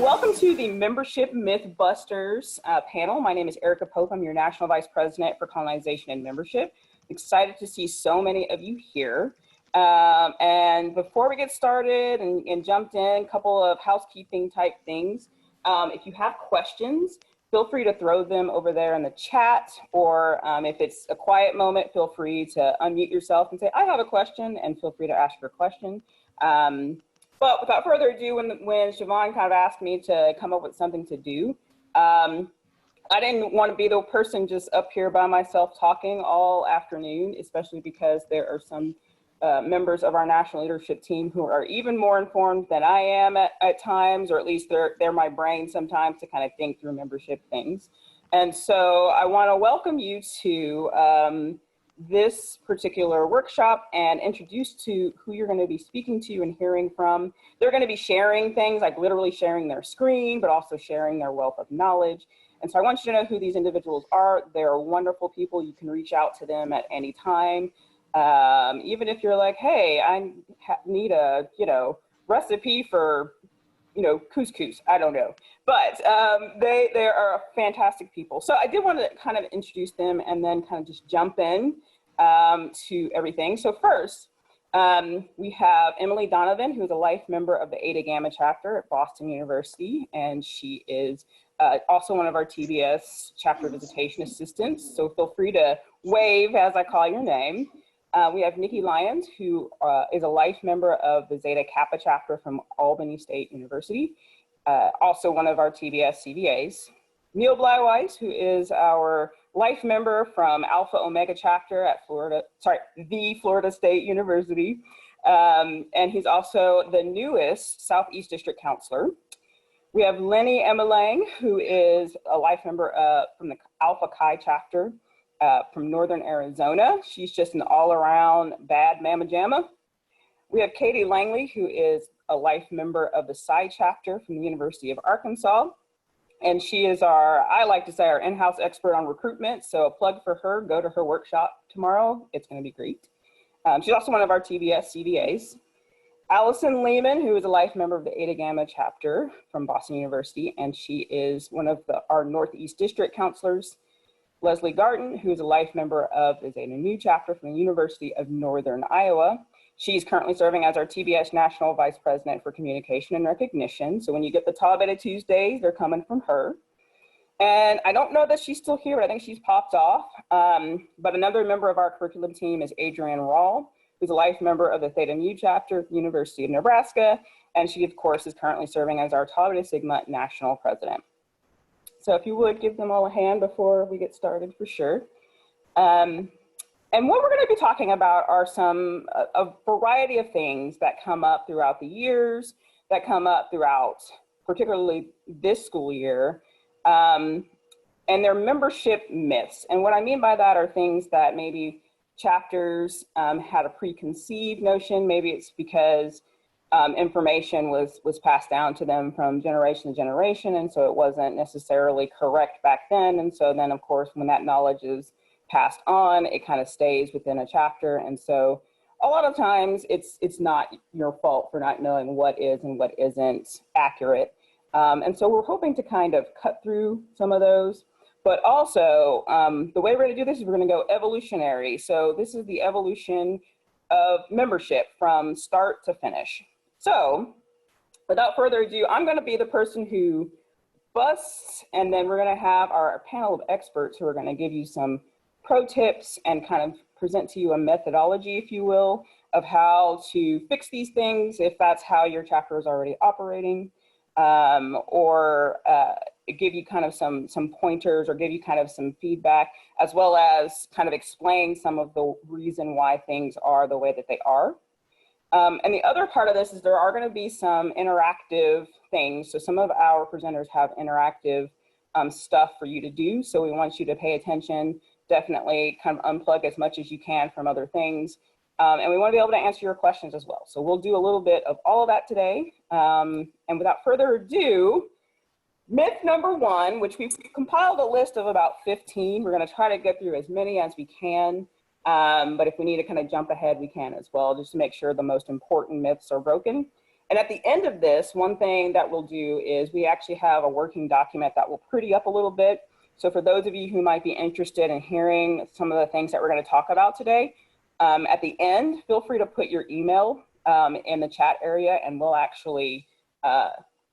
Welcome to the Membership Mythbusters panel. My name is Erica Pope. I'm your National Vice President for Colonization and Membership. Excited to see so many of you here. And before we get started and jumped in, a couple of housekeeping type things. If you have questions, feel free to throw them over there in the chat, or if it's a quiet moment, feel free to unmute yourself and say, I have a question, and feel free to ask your question. But without further ado, when Siobhan kind of asked me to come up with something to do, I didn't want to be the person just up here by myself talking all afternoon, especially because there are some members of our national leadership team who are even more informed than I am at times, or at least they're my brain sometimes to kind of think through membership things. And so I want to welcome you to this particular workshop and introduce to who you're going to be speaking to and hearing from. They're going to be sharing things, like literally sharing their screen, but also sharing their wealth of knowledge. And so I want you to know who these individuals are. They're wonderful people. You can reach out to them at any time. Even if you're like, hey, I need a, recipe for, couscous, I don't know. But they are fantastic people. So I did want to kind of introduce them and then kind of just jump in to everything. So first, we have Emily Donovan, who's a life member of the Eta Gamma chapter at Boston University, and she is also one of our TBS chapter visitation assistants. So feel free to wave as I call your name. We have Nikki Lyons, who is a life member of the Zeta Kappa chapter from Albany State University, also one of our TBS CVAs. Neil Blyweiss, who is our life member from Alpha Omega chapter at the Florida State University. And he's also the newest Southeast District Counselor. We have Lenny Emmelang, who is a life member from the Alpha Chi chapter from Northern Arizona. She's just an all-around bad mama jamma. We have Katie Langley, who is a life member of the Psi chapter from the University of Arkansas. And she is I like to say, our in-house expert on recruitment. So a plug for her, go to her workshop tomorrow. It's going to be great. She's also one of our TBS CVAs. Allison Lehman, who is a life member of the Eta Gamma chapter from Boston University, and she is one of our Northeast District counselors. Leslie Garten, who is a life member of the Zeta Nu chapter from the University of Northern Iowa. She's currently serving as our TBS National Vice President for Communication and Recognition. So when you get the Tall Beta Tuesdays, they're coming from her. And I don't know that she's still here, but I think she's popped off. But another member of our curriculum team is Adrienne Rawl, who's a life member of the Theta Nu chapter at the University of Nebraska. And she, of course, is currently serving as our Tau Beta Sigma National President. So if you would give them all a hand before we get started, for sure. And what we're going to be talking about are a variety of things that come up throughout the years, that come up throughout particularly this school year, and they're membership myths. And what I mean by that are things that maybe chapters had a preconceived notion. Maybe it's because information was passed down to them from generation to generation, and so it wasn't necessarily correct back then. And so then, of course, when that knowledge is passed on, it kind of stays within a chapter. And so a lot of times it's not your fault for not knowing what is and what isn't accurate. And so we're hoping to kind of cut through some of those. But also, the way we're going to do this is we're going to go evolutionary. So this is the evolution of membership from start to finish. So without further ado, I'm going to be the person who busts, and then we're going to have our panel of experts who are going to give you some pro tips and kind of present to you a methodology, if you will, of how to fix these things if that's how your chapter is already operating, or give you kind of some pointers or give you kind of some feedback, as well as kind of explain some of the reason why things are the way that they are. And the other part of this is there are going to be some interactive things. So some of our presenters have interactive stuff for you to do. So we want you to pay attention, definitely kind of unplug as much as you can from other things. And we want to be able to answer your questions as well. So we'll do a little bit of all of that today. And without further ado, myth number one, which we've compiled a list of about 15. We're going to try to get through as many as we can. But if we need to kind of jump ahead, we can as well, just to make sure the most important myths are broken. And at the end of this, one thing that we'll do is we actually have a working document that will pretty up a little bit. So for those of you who might be interested in hearing some of the things that we're going to talk about today, at the end, feel free to put your email in the chat area, and we'll actually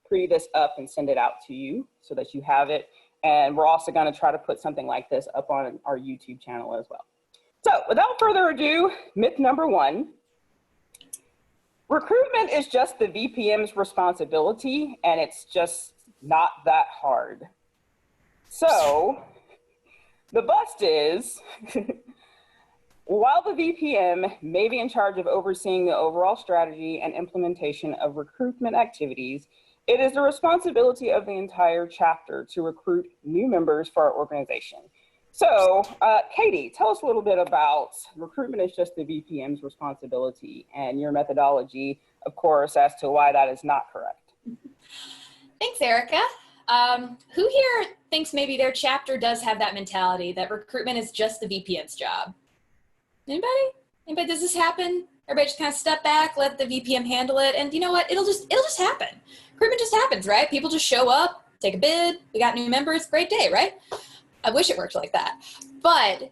pretty this up and send it out to you so that you have it. And we're also going to try to put something like this up on our YouTube channel as well. So without further ado, myth number 1. Recruitment is just the VPM's responsibility, and it's just not that hard. So the bust is, while the VPM may be in charge of overseeing the overall strategy and implementation of recruitment activities, it is the responsibility of the entire chapter to recruit new members for our organization. So, Katie, tell us a little bit about recruitment is just the VPM's responsibility and your methodology, of course, as to why that is not correct. Thanks, Erica. Who here thinks maybe their chapter does have that mentality that recruitment is just the VPM's job? Anybody? Anybody? Does this happen? Everybody just kind of step back, let the VPM handle it, and you know what? It'll just happen. Recruitment just happens, right? People just show up, take a bid, we got new members, great day, right? I wish it worked like that. But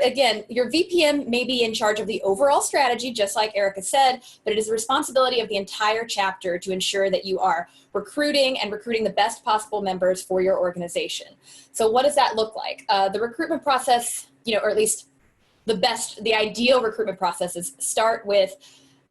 again, your VPM may be in charge of the overall strategy, just like Erica said, but it is the responsibility of the entire chapter to ensure that you are recruiting the best possible members for your organization. So what does that look like? The recruitment process, or at least the ideal recruitment processes start with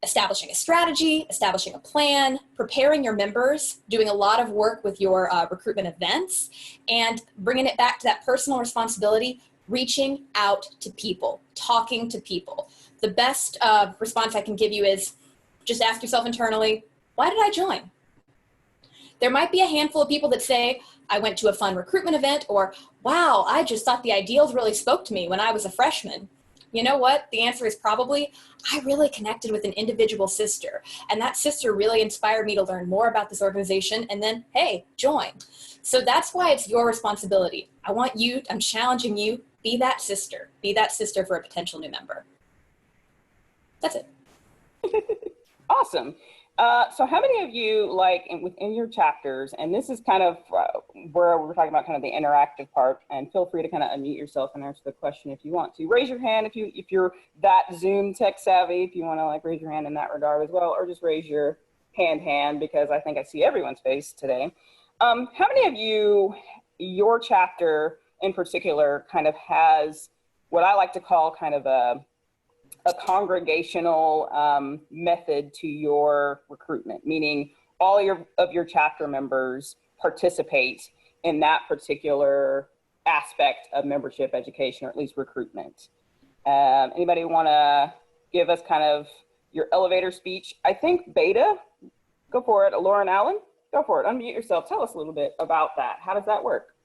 establishing a strategy, establishing a plan, preparing your members, doing a lot of work with your recruitment events, and bringing it back to that personal responsibility, reaching out to people, talking to people. The best response I can give you is just ask yourself internally, why did I join? There might be a handful of people that say, I went to a fun recruitment event, or, wow, I just thought the ideals really spoke to me when I was a freshman. You know what? The answer is probably, I really connected with an individual sister, and that sister really inspired me to learn more about this organization, and then, hey, join. So that's why it's your responsibility. I'm challenging you, be that sister for a potential new member. That's it. Awesome. So how many of you, within your chapters, and this is kind of where we're talking about kind of the interactive part, and feel free to kind of unmute yourself and answer the question if you want to. Raise your hand if you're that Zoom tech savvy, if you want to raise your hand in that regard as well, or just raise your hand, because I think I see everyone's face today. How many of you, your chapter in particular, kind of has what I like to call kind of a congregational method to your recruitment, meaning all of your chapter members participate in that particular aspect of membership education, or at least recruitment. Anybody want to give us kind of your elevator speech? I think Beta, go for it. Lauren Allen, go for it. Unmute yourself. Tell us a little bit about that. How does that work?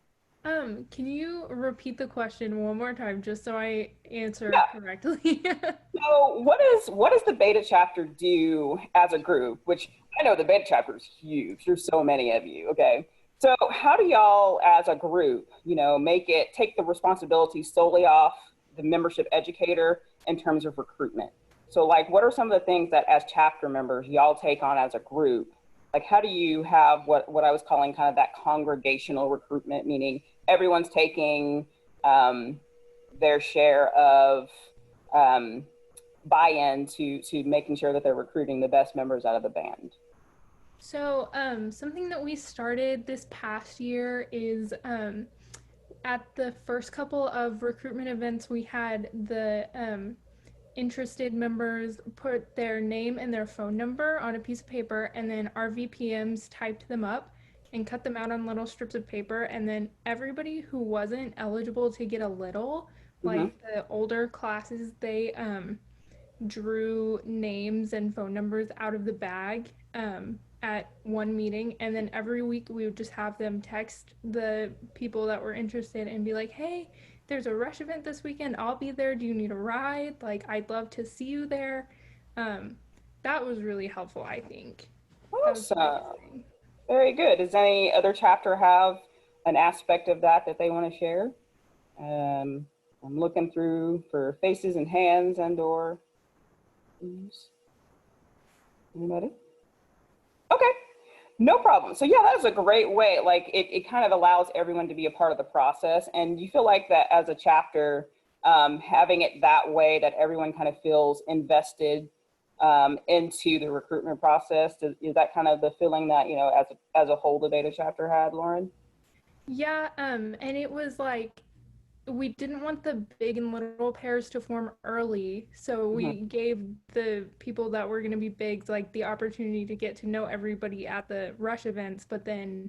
Can you repeat the question one more time just so I answer correctly? So what does the Beta chapter do as a group? Which I know the Beta chapter is huge. There's so many of you, okay? So how do y'all as a group, take the responsibility solely off the membership educator in terms of recruitment? So what are some of the things that as chapter members y'all take on as a group? How do you have what I was calling kind of that congregational recruitment, meaning everyone's taking their share of buy-in to making sure that they're recruiting the best members out of the band? So something that we started this past year is at the first couple of recruitment events, we had the interested members put their name and their phone number on a piece of paper, and then our VPMs typed them up and cut them out on little strips of paper, and then everybody who wasn't eligible to get a little, like the older classes, they drew names and phone numbers out of the bag at one meeting, and then every week we would just have them text the people that were interested and be like, hey, there's a rush event this weekend, I'll be there, do you need a ride? I'd love to see you there. That was really helpful, I think. Awesome. Very good. Does any other chapter have an aspect of that they want to share? I'm looking through for faces and hands and or anybody? Okay, no problem. So yeah, that is a great way. Like it kind of allows everyone to be a part of the process. And you feel like that as a chapter, having it that way, that everyone kind of feels invested into the recruitment process. Is that kind of the feeling that, you know, as a whole, the Beta chapter had, Lauren? Yeah, and it was like we didn't want the big and little pairs to form early, so we Mhm. gave the people that were going to be bigs like the opportunity to get to know everybody at the rush events, but then,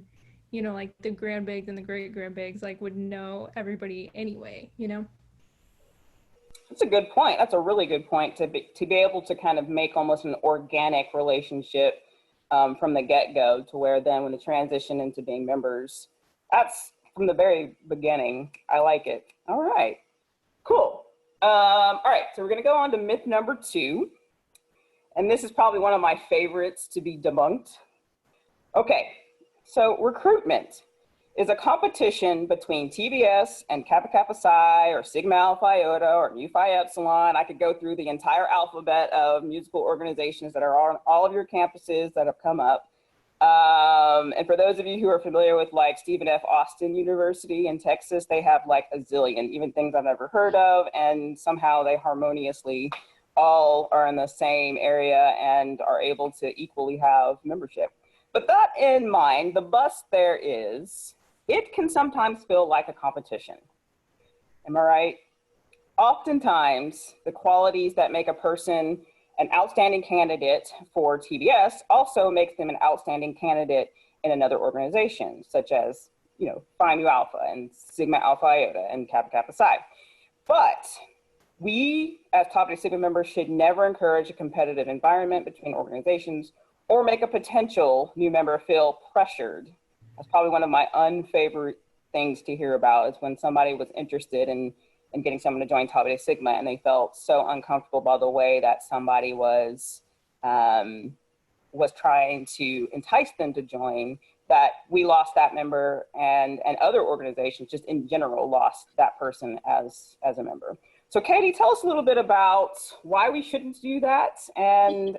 you know, like the grand bigs and the great grand bigs like would know everybody anyway, you know? That's a good point. That's a really good point to be able to kind of make almost an organic relationship from the get-go, to where then when the transition into being members, that's from the very beginning. I like it. All right, cool. All right, so we're gonna go on to myth number 2. And this is probably one of my favorites to be debunked. Okay, so recruitment is a competition between TBS and Kappa Kappa Psi or Sigma Alpha Iota or Mu Phi Epsilon. I could go through the entire alphabet of musical organizations that are on all of your campuses that have come up. And for those of you who are familiar with like Stephen F. Austin University in Texas, they have like a zillion, even things I've never heard of, and somehow they harmoniously all are in the same area and are able to equally have membership. But that in mind, the bust there is, it can sometimes feel like a competition. Am I right? Oftentimes, the qualities that make a person an outstanding candidate for TBS also makes them an outstanding candidate in another organization, such as, you know, Phi Mu Alpha and Sigma Alpha Iota and Kappa Kappa Psi. But we, as Top Sigma members, should never encourage a competitive environment between organizations or make a potential new member feel pressured. That's probably one of my unfavorite things to hear about, is when somebody was interested in getting someone to join Tau Beta Sigma and they felt so uncomfortable by the way that somebody was trying to entice them to join, that we lost that member, and other organizations just in general lost that person as a member. So Katie, tell us a little bit about why we shouldn't do that, and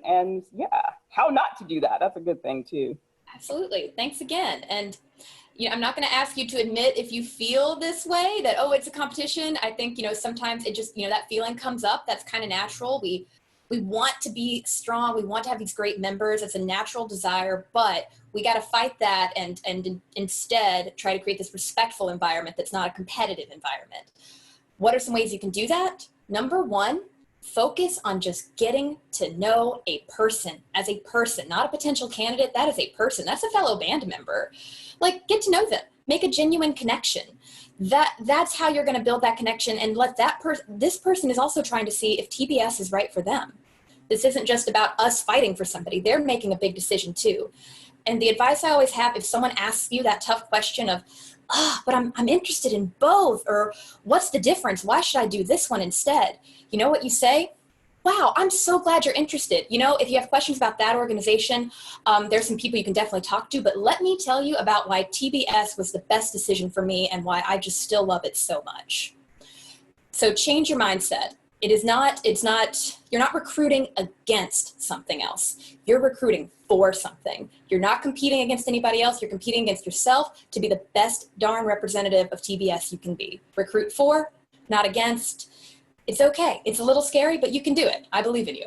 yeah, how not to do that. That's a good thing too. Absolutely. Thanks again. And you know, I'm not going to ask you to admit if you feel this way, that, oh, it's a competition. I think, you know, sometimes it just, you know, that feeling comes up. That's kind of natural. We want to be strong. We want to have these great members. It's a natural desire, but we got to fight that and instead try to create this respectful environment that's not a competitive environment. What are some ways you can do that? Number one, focus on just getting to know a person as a person, not a potential candidate. That is a person. That's a fellow band member. Like, get to know them, make a genuine connection. That's how you're going to build that connection, and let this person is also trying to see if TBS is right for them. This isn't just about us fighting for somebody. They're making a big decision too. And the advice I always have, if someone asks you that tough question of, but I'm interested in both, or what's the difference? Why should I do this one instead? You know what you say? Wow, I'm so glad you're interested. You know, if you have questions about that organization, there's some people you can definitely talk to, but let me tell you about why TBS was the best decision for me and why I just still love it so much. So change your mindset. You're not recruiting against something else. You're recruiting for something. You're not competing against anybody else. You're competing against yourself to be the best darn representative of TBS you can be. Recruit for, not against. It's okay. It's a little scary, but you can do it. I believe in you.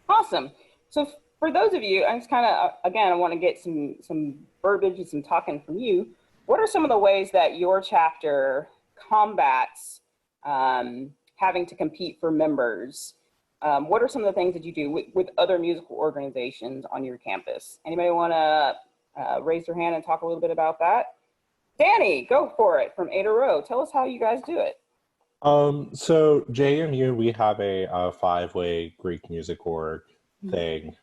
Awesome. So for those of you, I just kind of, again, I want to get some verbiage and some talking from you. What are some of the ways that your chapter combats having to compete for members? What are some of the things that you do with other musical organizations on your campus? Anybody want to raise their hand and talk a little bit about that? Danny, go for it, from Ada Row. Tell us how you guys do it. So JMU, we have a five-way Greek music org thing.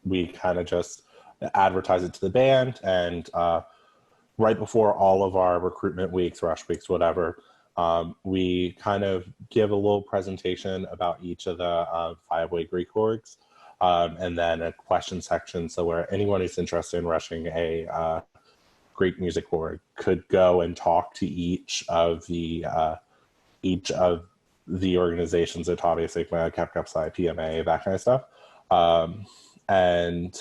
We kind of just advertise it to the band, and right before all of our recruitment weeks, rush weeks, whatever, we kind of give a little presentation about each of the five-way Greek orgs, and then a question section, so where anyone who's interested in rushing a Greek music org could go and talk to each of the organizations at Tau Beta Sigma, Kappa Kappa Psi, PMA, that kind of stuff. and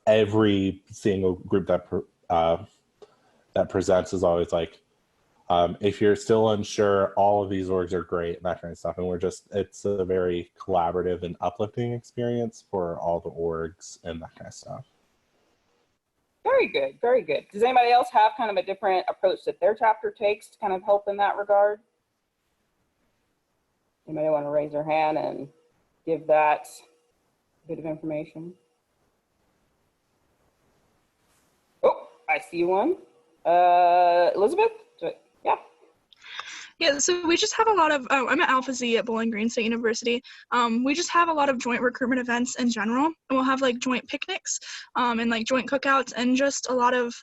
every single group that presents is always like, if you're still unsure, all of these orgs are great and that kind of stuff. And it's a very collaborative and uplifting experience for all the orgs and that kind of stuff. Very good, very good. Does anybody else have kind of a different approach that their chapter takes to kind of help in that regard? Anybody want to raise their hand and give that bit of information? Oh, I see one. Elizabeth? Yeah. Yeah, so we just have a lot of, I'm at Alpha Z at Bowling Green State University. We just have a lot of joint recruitment events in general. And we'll have like joint picnics and like joint cookouts and just a lot of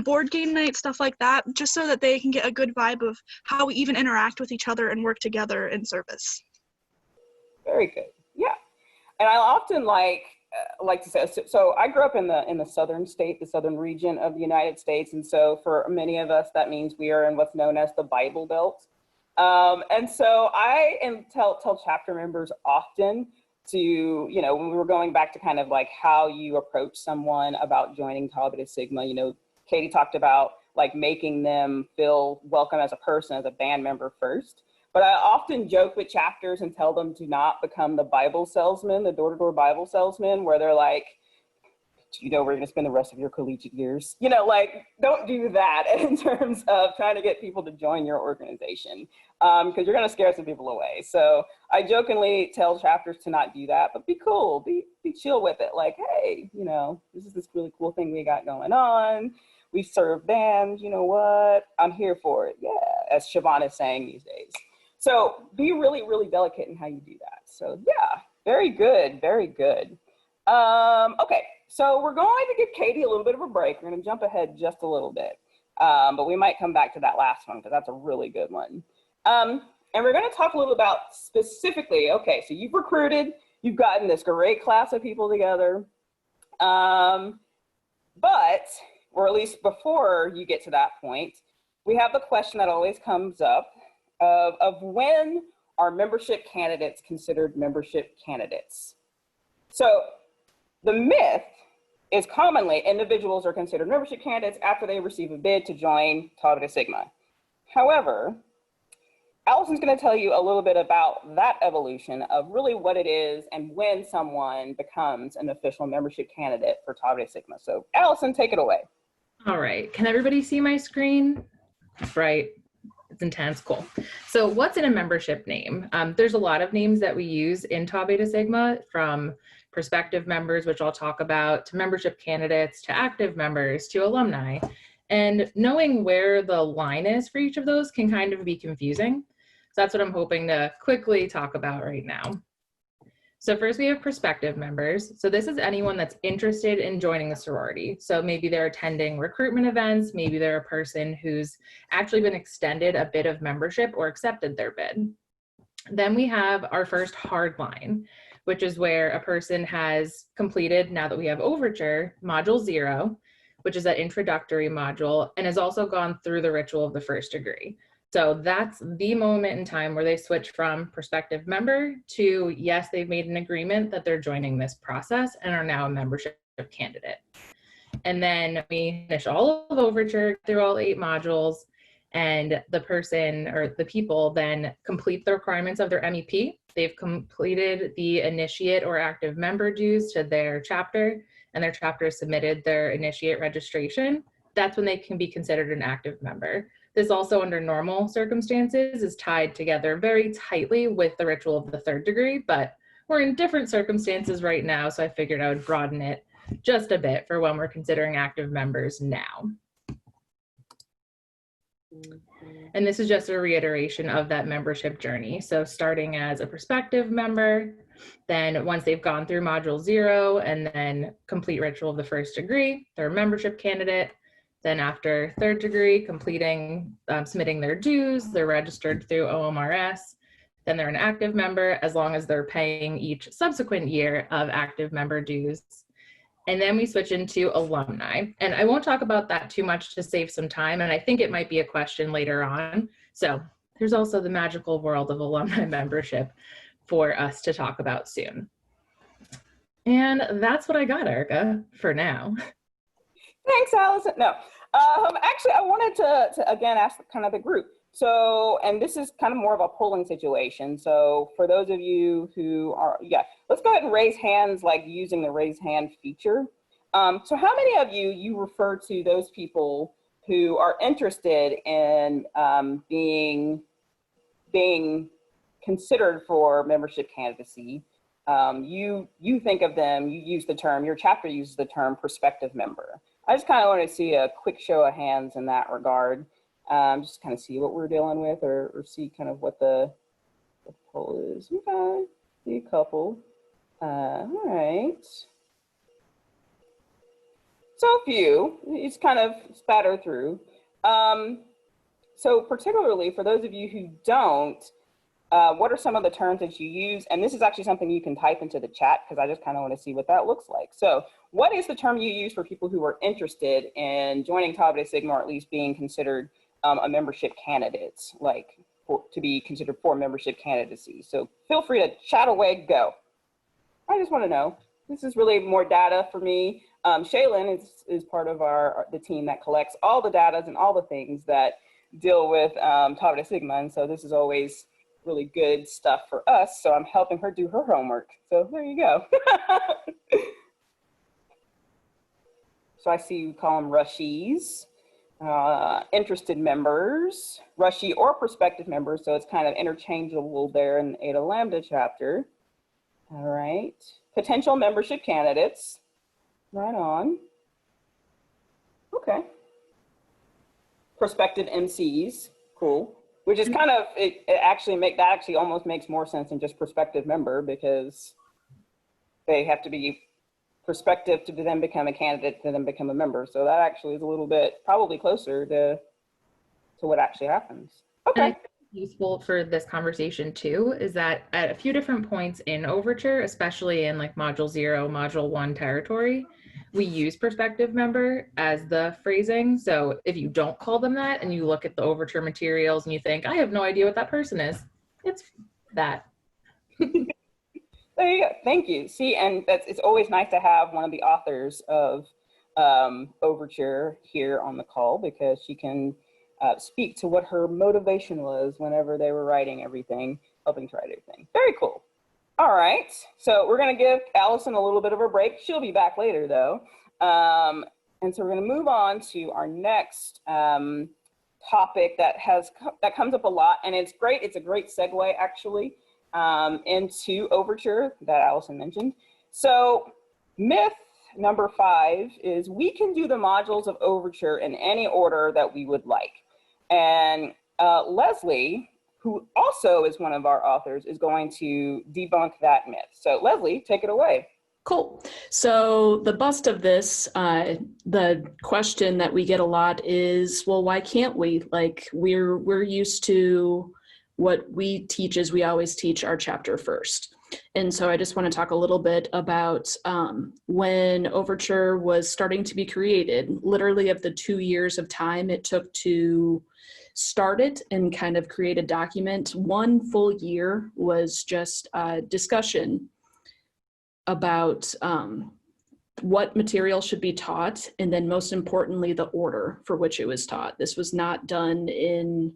board game nights, stuff like that, just so that they can get a good vibe of how we even interact with each other and work together in service. Very good. Yeah. And I often like to say, so I grew up in the southern state, the southern region of the United States. And so for many of us, that means we are in what's known as the Bible Belt. And so I tell chapter members often to, you know, when we were going back to kind of like how you approach someone about joining Tau Beta Sigma, you know, Katie talked about like making them feel welcome as a person, as a band member first. But I often joke with chapters and tell them to not become the Bible salesman, the door-to-door Bible salesman, where they're like, you know, we're going to spend the rest of your collegiate years. You know, like, don't do that in terms of trying to get people to join your organization, because you're going to scare some people away. So I jokingly tell chapters to not do that, but be cool, be chill with it. Like, hey, you know, this is this really cool thing we got going on. We serve bands, you know what? I'm here for it. Yeah, as Siobhan is saying these days. So be really, really delicate in how you do that. So yeah, very good, very good. Okay, so we're going to give Katie a little bit of a break. We're going to jump ahead just a little bit, but we might come back to that last one because that's a really good one. And we're going to talk a little about specifically, okay, so you've recruited, you've gotten this great class of people together, but, or at least before you get to that point, we have the question that always comes up of when are membership candidates considered membership candidates? So the myth is commonly individuals are considered membership candidates after they receive a bid to join Tau Beta Sigma. However, Allison's going to tell you a little bit about that evolution of really what it is and when someone becomes an official membership candidate for Tau Beta Sigma. So Allison, take it away. All right, can everybody see my screen? Right. It's intense, cool. So what's in a membership name? There's a lot of names that we use in Tau Beta Sigma, from prospective members, which I'll talk about, to membership candidates, to active members, to alumni. And knowing where the line is for each of those can kind of be confusing. So that's what I'm hoping to quickly talk about right now. So first we have prospective members. So this is anyone that's interested in joining a sorority. So maybe they're attending recruitment events, maybe they're a person who's actually been extended a bid of membership or accepted their bid. Then we have our first hard line, which is where a person has completed, now that we have Overture, Module 0, which is that introductory module, and has also gone through the ritual of the first degree. So that's the moment in time where they switch from prospective member to, yes, they've made an agreement that they're joining this process and are now a membership candidate. And then we finish all of Overture through all 8 modules, and the person or the people then complete the requirements of their MEP. They've completed the initiate or active member dues to their chapter, and their chapter has submitted their initiate registration. That's when they can be considered an active member. This also, under normal circumstances, is tied together very tightly with the ritual of the third degree, but we're in different circumstances right now, so I figured I would broaden it just a bit for when we're considering active members now. And this is just a reiteration of that membership journey. So starting as a prospective member, then once they've gone through Module 0 and then complete ritual of the first degree, they're a membership candidate. Then after third degree, completing, submitting their dues, they're registered through OMRS, then they're an active member as long as they're paying each subsequent year of active member dues. And then we switch into alumni. And I won't talk about that too much to save some time, and I think it might be a question later on. So there's also the magical world of alumni membership for us to talk about soon. And that's what I got, Erica, for now. Thanks, Allison. No, actually, I wanted to again ask kind of the group. So, and this is kind of more of a polling situation. So for those of you who are, yeah, let's go ahead and raise hands, like using the raise hand feature. So how many of you refer to those people who are interested in being considered for membership candidacy? You think of them, you use the term, your chapter uses the term prospective member. I just kind of want to see a quick show of hands in that regard. Just kind of see what we're dealing with, or see kind of what the poll is. Okay, see a couple. All right. So a few, it's kind of spattered through. So particularly for those of you who don't, what are some of the terms that you use? And this is actually something you can type into the chat, because I just kind of want to see what that looks like. So what is the term you use for people who are interested in joining Tau Beta Sigma, or at least being considered a membership candidate, like to be considered for membership candidacy? So feel free to chat away, go. I just want to know. This is really more data for me. Shaylin is part of the team that collects all the data and all the things that deal with Tau Beta Sigma. And so this is always really good stuff for us. So I'm helping her do her homework. So there you go. So I see you call them rushies. Interested members, rushie or prospective members, so it's kind of interchangeable there in Eta Lambda chapter. All right, potential membership candidates, right on. Okay. Prospective MCs, cool. Which is kind of, it actually almost makes more sense than just prospective member, because they have to be prospective to then become a candidate to then become a member. So that actually is a little bit probably closer to what actually happens. Okay. Useful for this conversation too is that at a few different points in Overture, especially in like module 0, module 1 territory, we use prospective member as the phrasing. So if you don't call them that and you look at the Overture materials and you think, I have no idea what that person is, it's that. There you go. Thank you. See, and it's always nice to have one of the authors of Overture here on the call, because she can speak to what her motivation was whenever they were writing everything, helping to write everything. Very cool. All right. So we're going to give Allison a little bit of a break. She'll be back later, though. And so we're going to move on to our next topic that comes up a lot, and it's great. It's a great segue, actually, into Overture that Allison mentioned. So myth number 5 is we can do the modules of Overture in any order that we would like. And Leslie, who also is one of our authors, is going to debunk that myth. So Leslie, take it away. Cool. So the bust of this, the question that we get a lot is, well, why can't we? Like, we're used to what we teach is we always teach our chapter first. And so I just want to talk a little bit about when Overture was starting to be created, literally of the 2 years of time it took to start it and kind of create a document. 1 full year was just a discussion about what material should be taught, and then most importantly, the order for which it was taught. This was not done in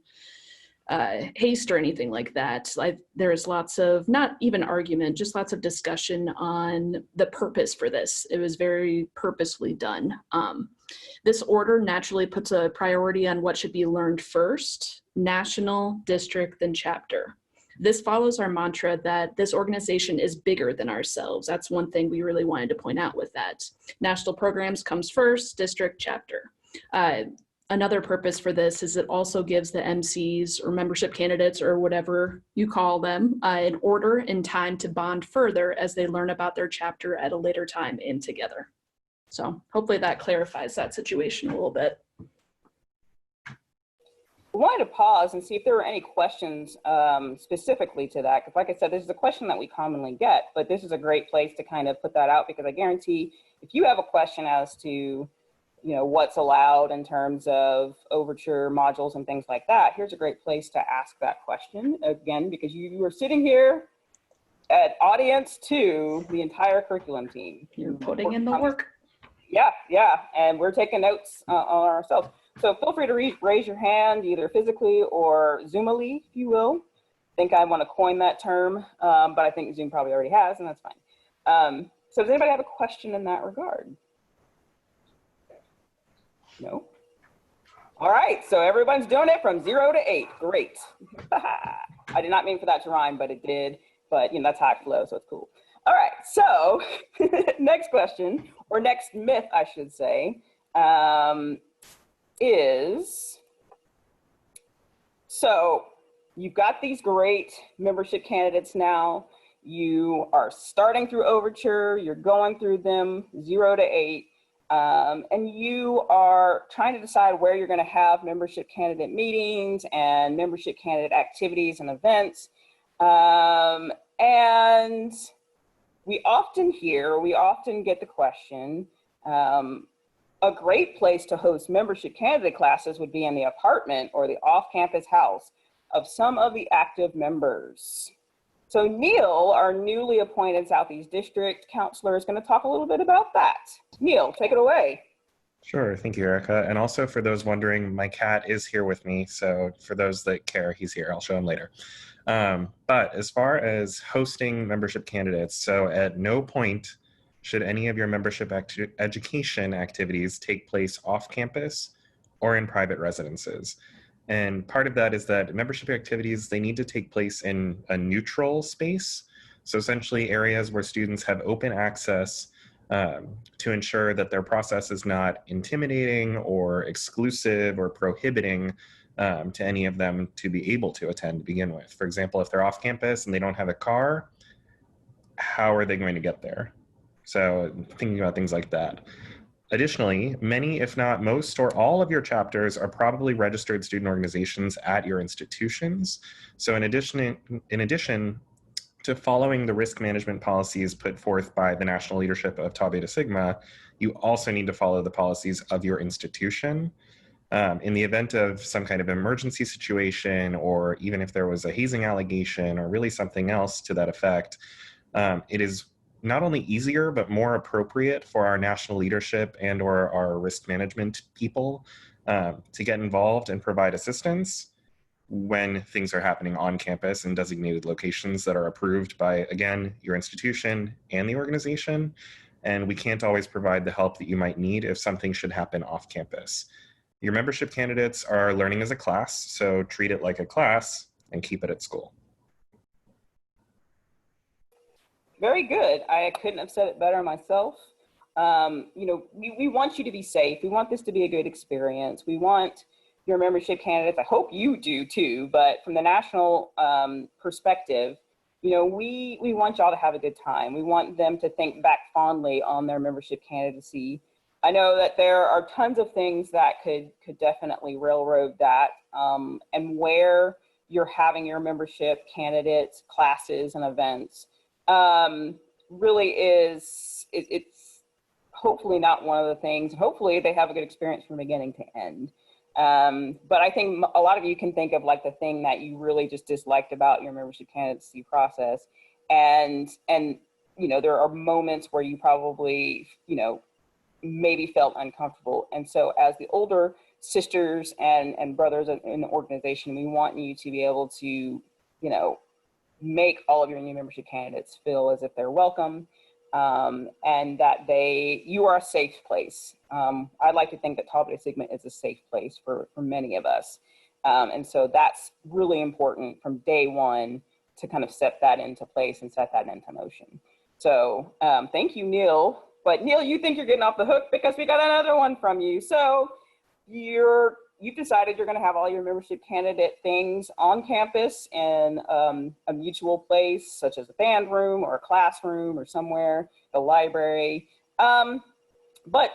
haste or anything like that. There is lots of, not even argument, just lots of discussion on the purpose for this. It was very purposefully done. This order naturally puts a priority on what should be learned first: national, district, then chapter. This follows our mantra that this organization is bigger than ourselves. That's one thing we really wanted to point out with that. National programs comes first, district, chapter. Another purpose for this is it also gives the MCs or membership candidates or whatever you call them an order and time to bond further as they learn about their chapter at a later time in together. So hopefully that clarifies that situation a little bit. I wanted to pause and see if there were any questions specifically to that, because like I said, this is a question that we commonly get, but this is a great place to kind of put that out, because I guarantee if you have a question as to what's allowed in terms of Overture modules and things like that, here's a great place to ask that question again, because you are sitting here At audience 2, the entire curriculum team. You're putting in the work. Yeah, and we're taking notes on ourselves. So feel free to raise your hand, either physically or Zoomily, if you will. I think I want to coin that term, but I think Zoom probably already has, and that's fine. So does anybody have a question in that regard? No? All right, so everyone's doing it from 0 to 8. Great. I did not mean for that to rhyme, but it did. But that's how it flows, so it's cool. All right, so next question, or next myth, I should say, is, so you've got these great membership candidates now. You are starting through Overture, you're going through them 0 to 8, and you are trying to decide where you're going to have membership candidate meetings and membership candidate activities and events. And we often get the question, a great place to host membership candidate classes would be in the apartment or the off-campus house of some of the active members. So Neil, our newly appointed Southeast District Counselor, is going to talk a little bit about that. Neil, take it away. Sure, thank you, Erica. And also for those wondering, my cat is here with me. So for those that care, he's here. I'll show him later. But as far as hosting membership candidates, so at no point should any of your membership education activities take place off campus or in private residences. And part of that is that membership activities, they need to take place in a neutral space. So essentially areas where students have open access to ensure that their process is not intimidating or exclusive or prohibiting to any of them to be able to attend to begin with. For example, if they're off campus and they don't have a car, how are they going to get there? So thinking about things like that. Additionally, many, if not most, or all of your chapters are probably registered student organizations at your institutions. So in addition to following the risk management policies put forth by the national leadership of Tau Beta Sigma, you also need to follow the policies of your institution. In the event of some kind of emergency situation, or even if there was a hazing allegation or really something else to that effect, it is not only easier, but more appropriate for our national leadership and or our risk management people to get involved and provide assistance when things are happening on campus in designated locations that are approved by, again, your institution and the organization. And we can't always provide the help that you might need if something should happen off campus. Your membership candidates are learning as a class, so treat it like a class and keep it at school. Very good. I couldn't have said it better myself. We want you to be safe. We want this to be a good experience. We want your membership candidates, I hope you do too, but from the national perspective, we want y'all to have a good time. We want them to think back fondly on their membership candidacy. I know that there are tons of things that could definitely railroad that, and where you're having your membership candidates, classes, and events really is, it's hopefully not one of the things. Hopefully they have a good experience from beginning to end. But I think a lot of you can think of like the thing that you really just disliked about your membership candidacy process. And there are moments where you probably, maybe felt uncomfortable. And so as the older sisters and brothers in the organization, we want you to be able to, make all of your new membership candidates feel as if they're welcome, and that you are a safe place. I'd like to think that Tau Beta Sigma is a safe place for many of us. And so that's really important from day one to kind of set that into place and set that into motion. So thank you, Neil. But Neil, you think you're getting off the hook because we got another one from you. So you've decided you're going to have all your membership candidate things on campus in a mutual place, such as a band room or a classroom or somewhere, the library. But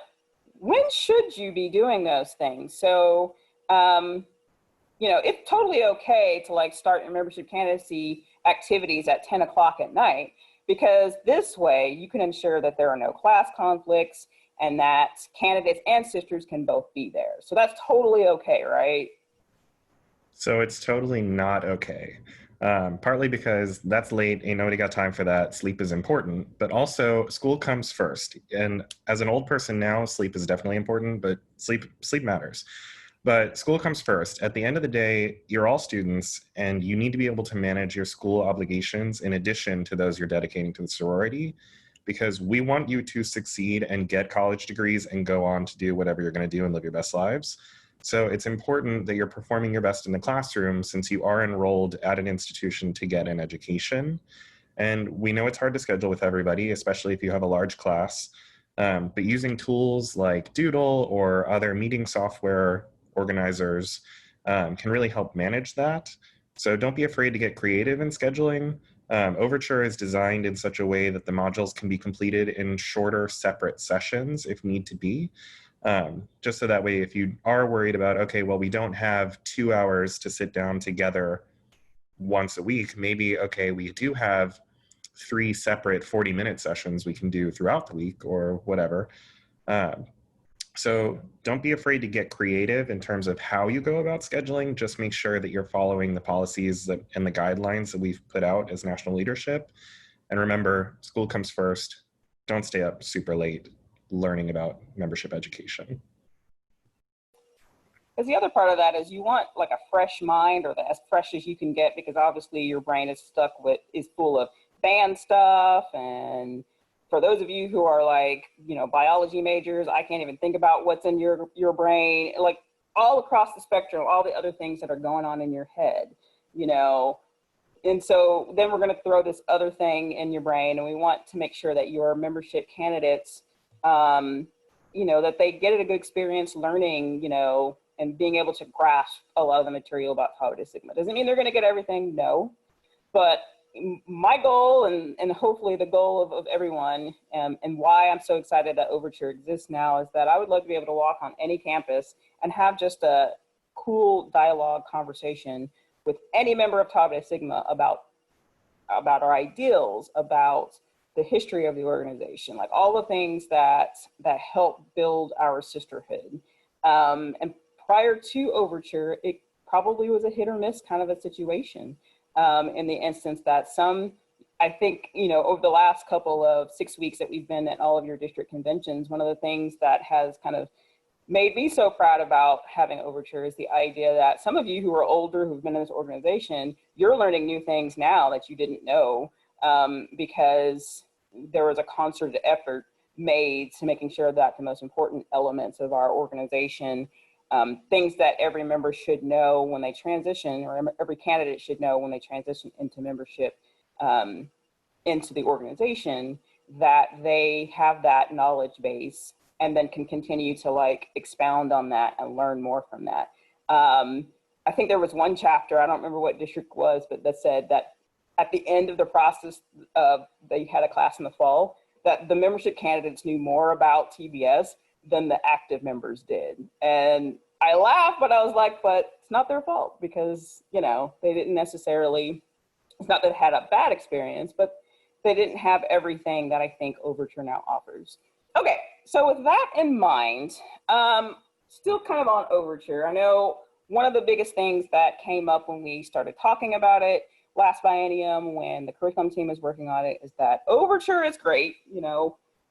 when should you be doing those things? So, it's totally okay to like start your membership candidacy activities at 10 o'clock at night, because this way you can ensure that there are no class conflicts and that candidates and sisters can both be there. So that's totally okay, right? So it's totally not okay. Partly because that's late, ain't nobody got time for that. Sleep is important, but also school comes first. And as an old person now, sleep is definitely important, but sleep matters. But school comes first. At the end of the day, you're all students, and you need to be able to manage your school obligations in addition to those you're dedicating to the sorority, because we want you to succeed and get college degrees and go on to do whatever you're going to do and live your best lives. So it's important that you're performing your best in the classroom, since you are enrolled at an institution to get an education. And we know it's hard to schedule with everybody, especially if you have a large class. But using tools like Doodle or other meeting software organizers can really help manage that. So don't be afraid to get creative in scheduling. Overture is designed in such a way that the modules can be completed in shorter, separate sessions if need to be. Just so that way, if you are worried about, okay, well, we don't have 2 hours to sit down together once a week, maybe, okay, we do have 3 separate 40-minute sessions we can do throughout the week or whatever. So don't be afraid to get creative in terms of how you go about scheduling. Just make sure that you're following the policies and the guidelines that we've put out as national leadership. And remember, school comes first. Don't stay up super late learning about membership education. Because the other part of that is you want like a fresh mind, or as fresh as you can get, because obviously your brain is full of band stuff. And for those of you who are like, biology majors, I can't even think about what's in your brain, like all across the spectrum, all the other things that are going on in your head, And so then we're going to throw this other thing in your brain, and we want to make sure that your membership candidates, that they get a good experience learning, and being able to grasp a lot of the material about Tau Beta Sigma. Doesn't mean they're going to get everything, no, but my goal, and hopefully the goal of everyone, and why I'm so excited that Overture exists now, is that I would love to be able to walk on any campus and have just a cool dialogue conversation with any member of Tau Beta Sigma about our ideals, about the history of the organization, like all the things that help build our sisterhood. And prior to Overture, it probably was a hit or miss kind of a situation. In the instance that I think, over the last couple of 6 weeks that we've been at all of your district conventions, one of the things that has kind of made me so proud about having Overture is the idea that some of you who are older, who've been in this organization, you're learning new things now that you didn't know, because there was a concerted effort made to making sure that the most important elements of our organization, things that every member should know when they transition, or every candidate should know when they transition into membership into the organization, that they have that knowledge base and then can continue to expound on that and learn more from that. I think there was one chapter, I don't remember what district was, but that said that at the end of the process, they had a class in the fall, that the membership candidates knew more about TBS than the active members did. And I laughed, but I was like, but it's not their fault, because, they didn't necessarily, it's not that they had a bad experience, but they didn't have everything that I think Overture now offers. Okay, so with that in mind, still kind of on Overture, I know one of the biggest things that came up when we started talking about it last biennium, when the curriculum team was working on it, is that Overture is great.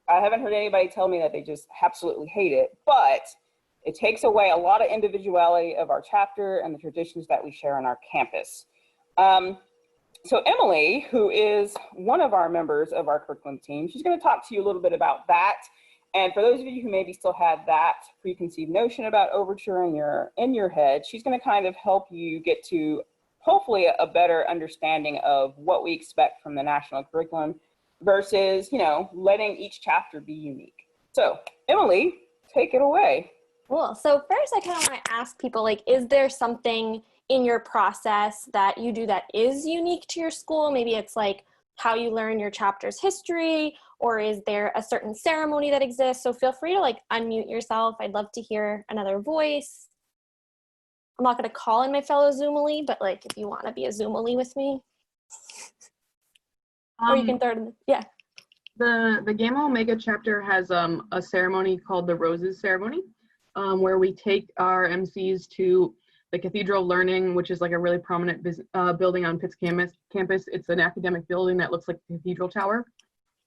I haven't heard anybody tell me that they just absolutely hate it, but it takes away a lot of individuality of our chapter and the traditions that we share on our campus. So Emily, who is one of our members of our curriculum team, she's going to talk to you a little bit about that. And for those of you who maybe still had that preconceived notion about Overture in your head, she's going to kind of help you get to hopefully a better understanding of what we expect from the national curriculum versus, letting each chapter be unique. So Emily, take it away. Cool. So first I kind of want to ask people, is there something in your process that you do that is unique to your school? Maybe it's how you learn your chapter's history, or is there a certain ceremony that exists? So feel free to unmute yourself. I'd love to hear another voice. I'm not going to call in my fellow Zoomily, but if you want to be a Zoomily with me, or you can throw it in, yeah. The Gamma Omega chapter has a ceremony called the Roses Ceremony, where we take our MCs to the Cathedral of Learning, which is like a really prominent building on Pitt's campus. It's an academic building that looks like a cathedral tower.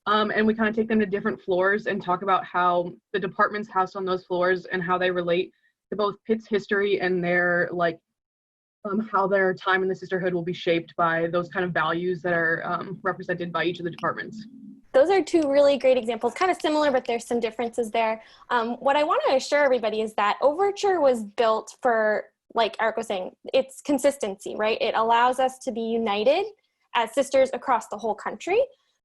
And we kind of take them to different floors and talk about how the departments housed on those floors and how they relate to both Pitt's history and their like how their time in the sisterhood will be shaped by those kind of values that are represented by each of the departments. Those are two really great examples, kind of similar, but there's some differences there. What I want to assure everybody is that Overture was built for, like Eric was saying, it's consistency, right? It allows us to be united as sisters across the whole country,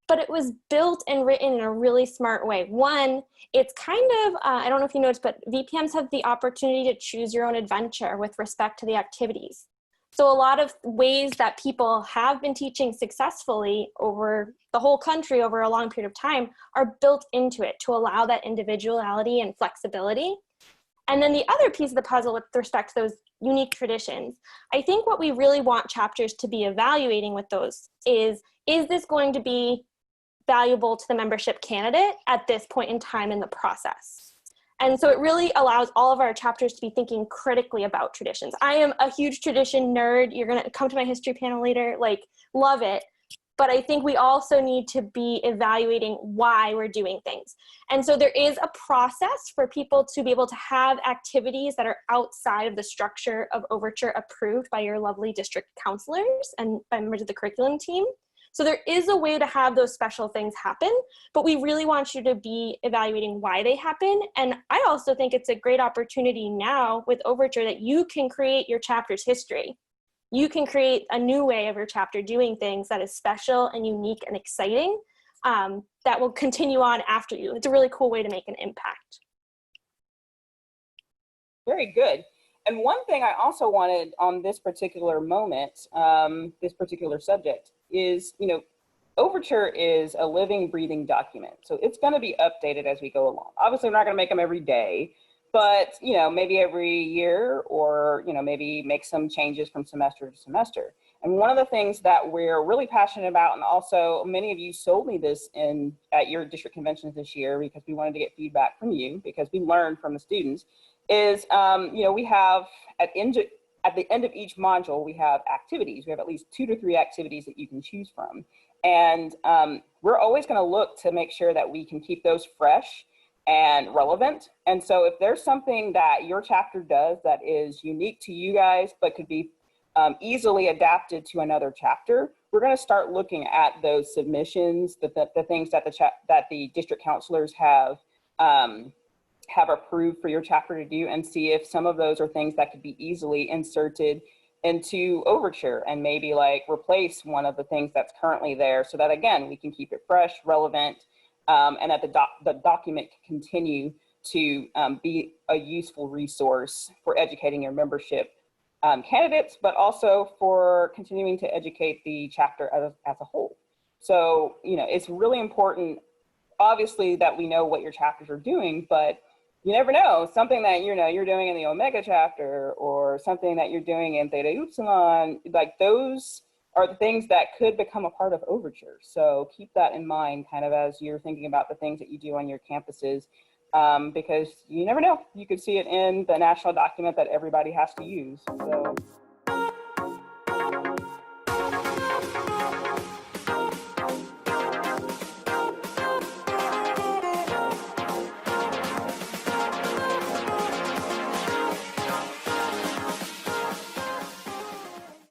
but it was built and written in a really smart way. One, it's kind of, I don't know if you noticed, but VPMs have the opportunity to choose your own adventure with respect to the activities. So a lot of ways that people have been teaching successfully over the whole country over a long period of time are built into it to allow that individuality and flexibility. And then the other piece of the puzzle with respect to those unique traditions, I think what we really want chapters to be evaluating with those is this going to be valuable to the membership candidate at this point in time in the process? And so it really allows all of our chapters to be thinking critically about traditions. I am a huge tradition nerd. You're going to come to my history panel later, like, love it. But I think we also need to be evaluating why we're doing things. And so there is a process for people to be able to have activities that are outside of the structure of Overture approved by your lovely district counselors and by members of the curriculum team. So there is a way to have those special things happen, but we really want you to be evaluating why they happen. And I also think it's a great opportunity now with Overture that you can create your chapter's history. You can create a new way of your chapter doing things that is special and unique and exciting that will continue on after you. It's a really cool way to make an impact. Very good. And one thing I also wanted on this particular moment, this particular subject, is, you know, Overture is a living, breathing document. So it's going to be updated as we go along. Obviously, we're not going to make them every day, but, you know, maybe every year, or, you know, maybe make some changes from semester to semester. And one of the things that we're really passionate about, and also many of you sold me this at your district conventions this year because we wanted to get feedback from you because we learned from the students, is, you know, we have at the end of each module, we have activities. We have at least 2 to 3 activities that you can choose from. And we're always going to look to make sure that we can keep those fresh and relevant. And so if there's something that your chapter does that is unique to you guys, but could be easily adapted to another chapter, we're going to start looking at those submissions, the things that the district counselors have approved for your chapter to do, and see if some of those are things that could be easily inserted into Overture and maybe like replace one of the things that's currently there, so that again we can keep it fresh, relevant, and that the document can continue to be a useful resource for educating your membership candidates, but also for continuing to educate the chapter as a whole. So, you know, it's really important, obviously, that we know what your chapters are doing, but you never know, something that, you know, you're doing in the Omega chapter or something that you're doing in Theta Upsilon, like those are the things that could become a part of Overture. So keep that in mind kind of as you're thinking about the things that you do on your campuses, because you never know, you could see it in the national document that everybody has to use. So